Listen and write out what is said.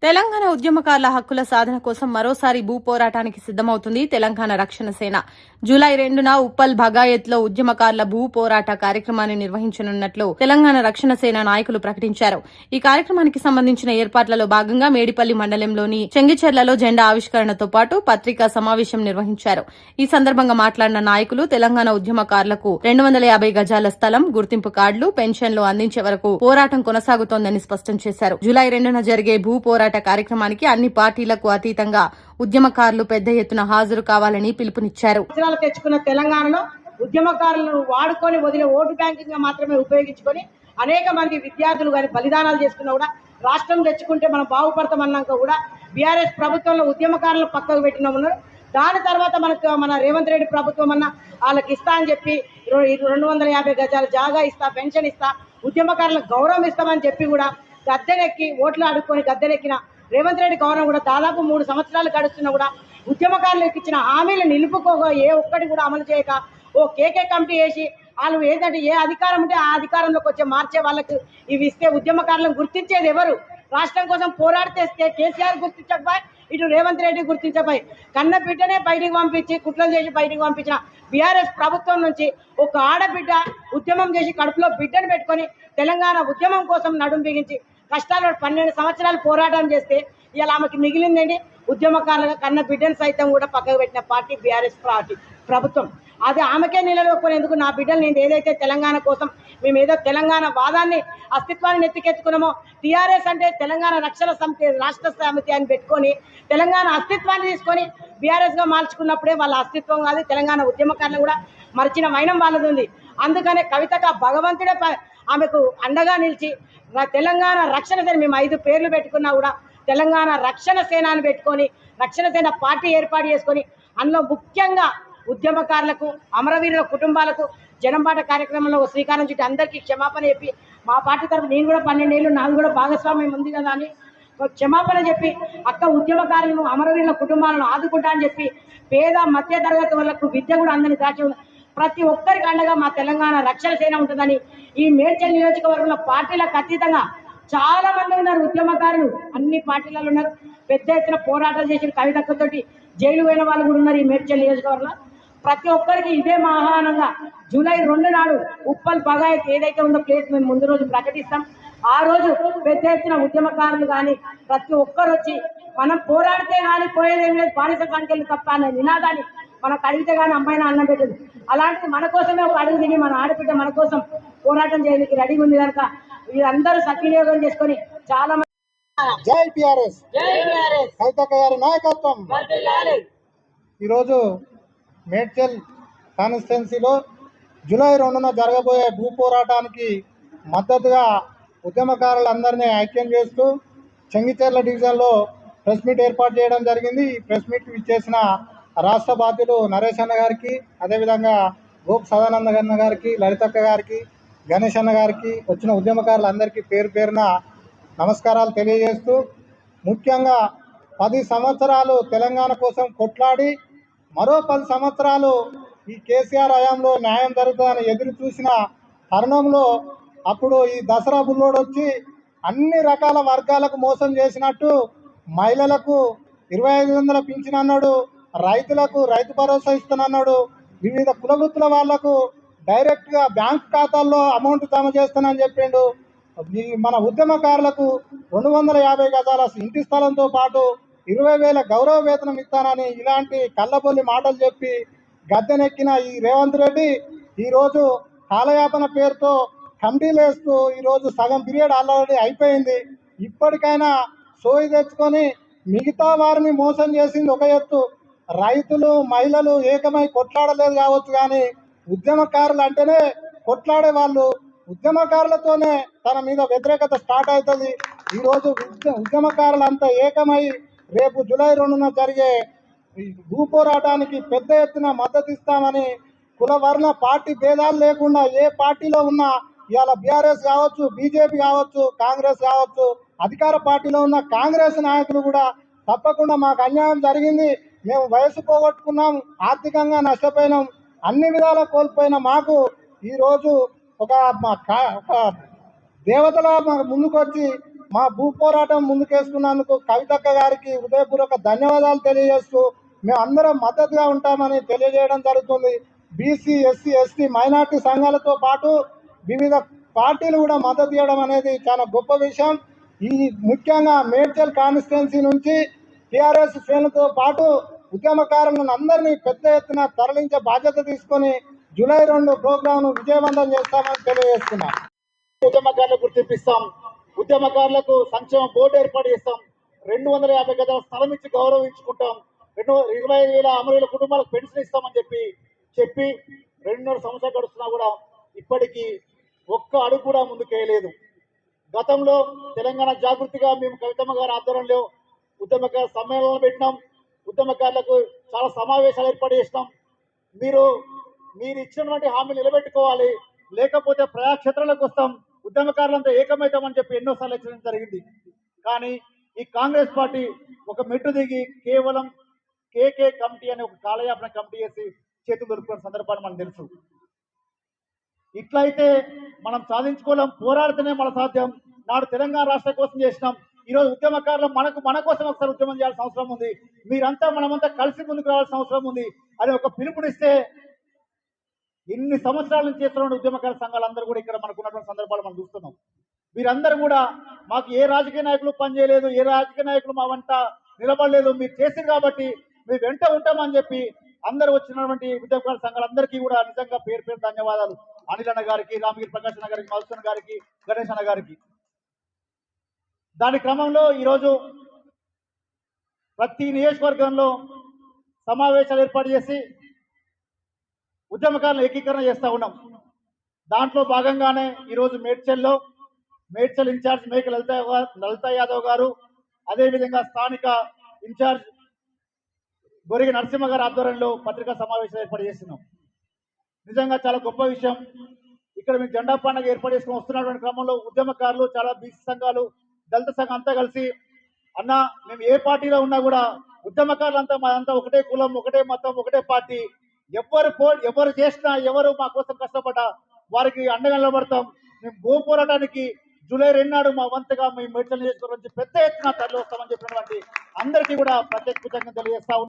తెలంగాణ ఉద్యమకారుల హక్కుల సాధన కోసం మరోసారి భూ పోరాటానికి సిద్దమవుతుంది తెలంగాణ రక్షణ సేన. జూలై 2న ఉప్పల్ భగాయత్లో ఉద్యమకారుల భూ పోరాట కార్యక్రమాన్ని నిర్వహించనున్నట్లు తెలంగాణ రక్షణ సేన నాయకులు ప్రకటించారు. ఈ కార్యక్రమానికి సంబంధించిన ఏర్పాట్లలో భాగంగా మేడిపల్లి మండలంలోని చెంగిచెర్లలో జెండా ఆవిష్కరణతో పాటు పత్రికా సమావేశం నిర్వహించారు. ఈ సందర్భంగా మాట్లాడిన నాయకులు తెలంగాణ ఉద్యమకారులకు 250 గజాల స్థలం, గుర్తింపు కార్డులు, పెన్షన్లు అందించే వరకు పోరాటం కొనసాగుతోందని స్పష్టం చేశారు. జూలై 2న జరిగే భూ పోరాట కార్యక్రమానికి అన్ని పార్టీలకు అతీతంగా ఉద్యమకారులు పెద్ద ఎత్తున హాజరు కావాలని పిలుపునిచ్చారు. తెచ్చుకున్న తెలంగాణలో ఉద్యమకారులను వాడుకొని వదిలే ఓటు బ్యాంకింగ్ గా మాత్రమే ఉపయోగించుకొని అనేక మంది విద్యార్థులు గాని బలిదానాలు చేసుకున్నా కూడా రాష్ట్రం తెచ్చుకుంటే మనం బాగుపడతామన్నాక కూడా బీఆర్ఎస్ ప్రభుత్వంలో ఉద్యమకారులను పక్కకు పెట్టినాము. దాని తర్వాత మన రేవంత్ రెడ్డి ప్రభుత్వం అన్న వాళ్ళకి ఇస్తా అని చెప్పి 250 గజాల జాగా ఇస్తా, పెన్షన్ ఇస్తా, ఉద్యమకారులకు గౌరవం ఇస్తామని చెప్పి కూడా గద్దెనెక్కి ఓట్లు అడుక్కొని గద్దెనెక్కిన రేవంత్ రెడ్డి గవర్నర్ కూడా దాదాపు 3 సంవత్సరాలు గడుస్తున్నా కూడా ఉద్యమకారులకు ఇచ్చిన హామీలు నిలుపుకోగా ఏ ఒక్కటి కూడా అమలు చేయక ఓ కేకే కమిటీ వేసి వాళ్ళు ఏంటంటే ఏ అధికారం ఉంటే ఆ అధికారంలోకి వచ్చే మార్చే వాళ్ళకు ఇవి ఇస్తే ఉద్యమకారులను గుర్తించేది ఎవరు? రాష్ట్రం కోసం పోరాడితే కేసీఆర్ గుర్తించకపోయి, ఇటు రేవంత్ రెడ్డి గుర్తించకపోయి, కన్న బిడ్డనే బయటికి పంపించి కుట్రలు చేసి బయటికి పంపించిన బీఆర్ఎస్ ప్రభుత్వం నుంచి ఒక ఆడబిడ్డ ఉద్యమం చేసి కడుపులో బిడ్డను పెట్టుకొని తెలంగాణ ఉద్యమం కోసం నడుం బిగించి కష్టాలు 12 సంవత్సరాలు పోరాటం చేస్తే ఇలా ఆమెకి మిగిలిందండి. ఉద్యమకారులుగా కన్న బిడ్డను సైతం కూడా పక్కకు పెట్టిన పార్టీ బీఆర్ఎస్ పార్టీ ప్రభుత్వం. అది ఆమెకే నిలదొక్కునేందుకు నా బిడ్డలు నేను ఏదైతే తెలంగాణ కోసం మేము ఏదో తెలంగాణ వాదాన్ని అస్తిత్వాన్ని ఎత్తికెత్తుకున్నామో, టీఆర్ఎస్ అంటే తెలంగాణ రక్షణ సమితి రాష్ట్ర సమితి అని పెట్టుకొని తెలంగాణ అస్తిత్వాన్ని తీసుకొని బీఆర్ఎస్ గా మార్చుకున్నప్పుడే వాళ్ళ అస్తిత్వం కాదు, తెలంగాణ ఉద్యమకారులు కూడా మరిచిన వైనం వాళ్ళది ఉంది. అందుకనే కవితగా భగవంతుడే ఆమెకు అండగా నిలిచి తెలంగాణ రక్షణ సేన మేము 5 పేర్లు పెట్టుకున్నా కూడా తెలంగాణ రక్షణ సేన అని పెట్టుకొని రక్షణ సేన పార్టీ ఏర్పాటు చేసుకొని అందులో ముఖ్యంగా ఉద్యమకారులకు, అమరవీరుల కుటుంబాలకు జనంబాట కార్యక్రమంలో శ్రీకారం చుట్టి అందరికీ క్షమాపణ చెప్పి మా పార్టీ తరఫు నేను కూడా 12 ఏళ్ళు నాకు కూడా భాగస్వామ్యం ఉంది కదా అని క్షమాపణ చెప్పి అక్క ఉద్యమకారులను, అమరవీరుల కుటుంబాలను ఆదుకుంటా అని చెప్పి పేద మధ్య తరగతి వాళ్ళకు విద్య కూడా అందరినీ దాచి ప్రతి ఒక్కరికి అండగా మా తెలంగాణ రక్షణ సేన ఉంటుందని ఈ మేడ్చల్ నియోజకవర్గంలో పార్టీలకు అతీతంగా చాలా మంది ఉన్నారు. ఉద్యమకారులు అన్ని పార్టీలలో ఉన్నారు. పెద్ద ఎత్తున పోరాటాలు చేసిన కవితక్కతోటి జైలు పోయిన వాళ్ళు కూడా ఉన్నారు ఈ మేడ్చల్ నియోజకవర్గంలో. ప్రతి ఒక్కరికి ఇదే మా ఆహ్వానంగా జూలై 2 నాడు ఉప్పల్ బగాయత్ ఏదైతే ఉందో ప్లేస్ మేము ముందు రోజు ప్రకటిస్తాం. ఆ రోజు పెద్ద ఎత్తున ఉద్యమకారులు కానీ ప్రతి ఒక్కరు వచ్చి మనం పోరాడితే కానీ పోయేదేం లేదు, బానిస సంఖ్యలు తప్ప అనే నినాదాన్ని మనకు అడిగితే కానీ అమ్మాయినా అన్నం పెట్టదు. అలాంటి మన కోసమే ఒక అడుగు దిగి మన ఆడపిడ్డ మన కోసం పోరాటం చేయడానికి రెడీ ఉంది కనుక వీరందరూ సద్వినియోగం చేసుకొని చాలా మంది జై టిఆర్ఎస్, కవితక్క గారి నాయకత్వం. ఈరోజు మేడ్చల్ కాన్స్టిట్యున్సీలో జూలై 2న జరగబోయే భూ పోరాటానికి మద్దతుగా ఉద్యమకారులందరినీ ఐక్యం చేస్తూ చెంగిచెర్ల డివిజన్లో ప్రెస్ మీట్ ఏర్పాటు చేయడం జరిగింది. ఈ ప్రెస్ మీట్ ఇచ్చేసిన రాష్ట్ర బాధ్యులు నరేష్ అన్న గారికి, అదేవిధంగా గోప్ సదానంద అన్న గారికి, లలితక్క గారికి, గణేష్ అన్న గారికి, వచ్చిన ఉద్యమకారులందరికీ పేరు పేరున నమస్కారాలు తెలియజేస్తూ, ముఖ్యంగా 10 సంవత్సరాలు తెలంగాణ కోసం కొట్లాడి మరో 10 సంవత్సరాలు ఈ కేసీఆర్ హయాంలో న్యాయం జరుగుతుందని ఎదురు చూసిన తరుణంలో అప్పుడు ఈ దసరా బుల్లోడు వచ్చి అన్ని రకాల వర్గాలకు మోసం చేసినట్టు మహిళలకు 2500 పింఛన్ అన్నాడు, రైతులకు రైతు భరోసా ఇస్తానన్నాడు, వివిధ కులవృత్తుల వాళ్లకు డైరెక్ట్గా బ్యాంక్ ఖాతాల్లో అమౌంట్ జమ చేస్తానని చెప్పిండు. మన ఉద్యమకారులకు 250 గజాల ఇంటి స్థలంతో పాటు 20,000 గౌరవ వేతనం ఇస్తానని ఇలాంటి కళ్ళబొల్లి మాటలు చెప్పి గద్దెనెక్కిన ఈ రేవంత్ రెడ్డి ఈరోజు కాలయాపన పేరుతో కమిటీలు వేస్తూ ఈరోజు సగం పీరియడ్ ఆల్రెడీ అయిపోయింది. ఇప్పటికైనా సోయి తెచ్చుకొని మిగతా వారిని మోసం చేసింది ఒక ఎత్తు, రైతులు మహిళలు ఏకమై కొట్లాడలేదు కావచ్చు, కానీ ఉద్యమకారులు అంటేనే కొట్లాడే వాళ్ళు, ఉద్యమకారులతోనే తన మీద వ్యతిరేకత స్టార్ట్ అవుతుంది. ఈరోజు ఉద్యమకారులంతా ఏకమై రేపు జూలై 2న జరిగే భూ పోరాటానికి పెద్ద ఎత్తున మద్దతు ఇస్తామని కుల వర్ణ పార్టీ భేదాలు లేకుండా ఏ పార్టీలో ఉన్నా ఇవాళ బీఆర్ఎస్ కావచ్చు, బీజేపీ కావచ్చు, కాంగ్రెస్ కావచ్చు, అధికార పార్టీలో ఉన్న కాంగ్రెస్ నాయకులు కూడా తప్పకుండా మాకు అన్యాయం జరిగింది, మేము వయసు పోగొట్టుకున్నాం, ఆర్థికంగా నష్టపోయినాం, అన్ని విధాలా కోల్పోయిన మాకు ఈరోజు ఒక దేవతల ముందుకొచ్చి మా భూ పోరాటం ముందుకేసుకున్నందుకు కవితక్క గారికి హృదయపూర్వక ధన్యవాదాలు తెలియజేస్తూ మేము అందరం మద్దతుగా ఉంటామని తెలియజేయడం జరుగుతుంది. బీసీ, ఎస్సీ, ఎస్టీ, మైనార్టీ సంఘాలతో పాటు వివిధ పార్టీలు కూడా మద్దతు ఇవ్వడం అనేది చాలా గొప్ప విషయం. ఈ ముఖ్యంగా మేడ్చల్ కాన్స్టిట్యున్సీ నుంచి టీఆర్ఎస్ శ్రేణులతో పాటు ఉద్యమకారులను అందరినీ పెద్ద ఎత్తున తరలించే బాధ్యత తీసుకొని జూలై 2 ప్రోగ్రాంను విజయవంతం చేస్తామని తెలియజేస్తున్నాం. ఉద్యమకారులకు గుర్తింపిస్తాం, ఉద్యమకారులకు సంక్షేమ బోర్డు ఏర్పాటు చేస్తాం, 250 గజాల స్థలం ఇచ్చి గౌరవించుకుంటాం, 25,000 అమరుల కుటుంబాలకు పెన్షన్ ఇస్తామని చెప్పి 2.5 సంవత్సరాలు గడుస్తున్నా కూడా ఇప్పటికీ ఒక్క అడుగు కూడా ముందుకేయలేదు. గతంలో తెలంగాణ జాగృతిగా మేము కవితమ్మ గారి ఆధ్వర్యంలో ఉద్యమకార సమ్మేళనాలు పెట్టినాం, ఉద్యమకారులకు చాలా సమావేశాలు ఏర్పాటు చేసినాం. మీరు ఇచ్చినటువంటి హామీలు నిలబెట్టుకోవాలి, లేకపోతే ప్రజాక్షేత్రాలకు వస్తాం, ఉద్యమకారులంతా ఏకమవుతామని చెప్పి ఎన్నోసార్లు హెచ్చరించడం జరిగింది. కానీ ఈ కాంగ్రెస్ పార్టీ ఒక మెట్టు దిగి కేవలం కేకే కమిటీ అనే ఒక కాలయాపన కమిటీ చేసి చేతులు దొరుకుతున్న సందర్భాన్ని మనకు తెలుసు. ఇట్లయితే మనం సాధించుకోలేం, పోరాడితేనే మన సాధ్యం. నాడు తెలంగాణ రాష్ట్రం కోసం చేసినాం, ఈరోజు ఉద్యమకారులు మన కోసం ఒకసారి ఉద్యమం చేయాల్సిన అవసరం ఉంది, మీరంతా మనమంతా కలిసి ముందుకు రావాల్సిన అవసరం ఉంది అని ఒక పిలుపునిస్తే ఇన్ని సంవత్సరాల నుంచి చేస్తున్న ఉద్యమకార సంఘాలందరూ కూడా ఇక్కడ మనకు ఉన్నటువంటి సందర్భాలు మనం చూస్తున్నాం. మీరందరూ కూడా మాకు ఏ రాజకీయ నాయకులు పనిచేయలేదు, ఏ రాజకీయ నాయకులు మా వెంట నిలబడలేదు, మీరు చేసింది కాబట్టి మీ వెంట ఉంటామని చెప్పి అందరూ వచ్చినటువంటి ఉద్యమకార సంఘాలందరికీ కూడా నిజంగా పేరు పేరు ధన్యవాదాలు. అనిల్ అన్న గారికి, రామగిరి ప్రకాష్ అన్న గారికి, మధుసూదన్ గారికి, గణేష్ అన్న గారికి. దాని క్రమంలో ఈరోజు ప్రతి నియోజకవర్గంలో సమావేశాలు ఏర్పాటు చేసి ఉద్యమకారులను ఏకీకరణ చేస్తూ ఉన్నాం. దాంట్లో భాగంగానే ఈరోజు మేడ్చల్ ఇన్ఛార్జ్ మేక లలితా యాదవ్ గారు, అదేవిధంగా స్థానిక ఇన్ఛార్జ్ గొరిగి నరసింహ గారి ఆధ్వర్యంలో పత్రికా సమావేశాలు ఏర్పాటు చేస్తున్నాం. నిజంగా చాలా గొప్ప విషయం. ఇక్కడ మేము జెండా పండుగ ఏర్పాటు చేసుకుని వస్తున్నటువంటి క్రమంలో ఉద్యమకారులు, చాలా బీసీ సంఘాలు, దళిత సంఘం అంతా కలిసి అన్న మేము ఏ పార్టీలో ఉన్నా కూడా ఉద్యమకారులంతా మాదంతా ఒకటే కులం, ఒకటే మతం, ఒకటే పార్టీ, ఎవరు చేసినా, ఎవరు మా కోసం కష్టపడ్డా వారికి అండగా నిలబడతాం. మేము భూ పోరాటానికి జూలై 2 నాడు మా వంతుగా మేము మేడ్చల్ నియోజకవర్గం నుంచి పెద్ద ఎత్తున తరలి వస్తామని చెప్పినటువంటి అందరికీ కూడా ప్రత్యేక కృతజ్ఞతలు తెలియజేస్తా ఉన్నాం.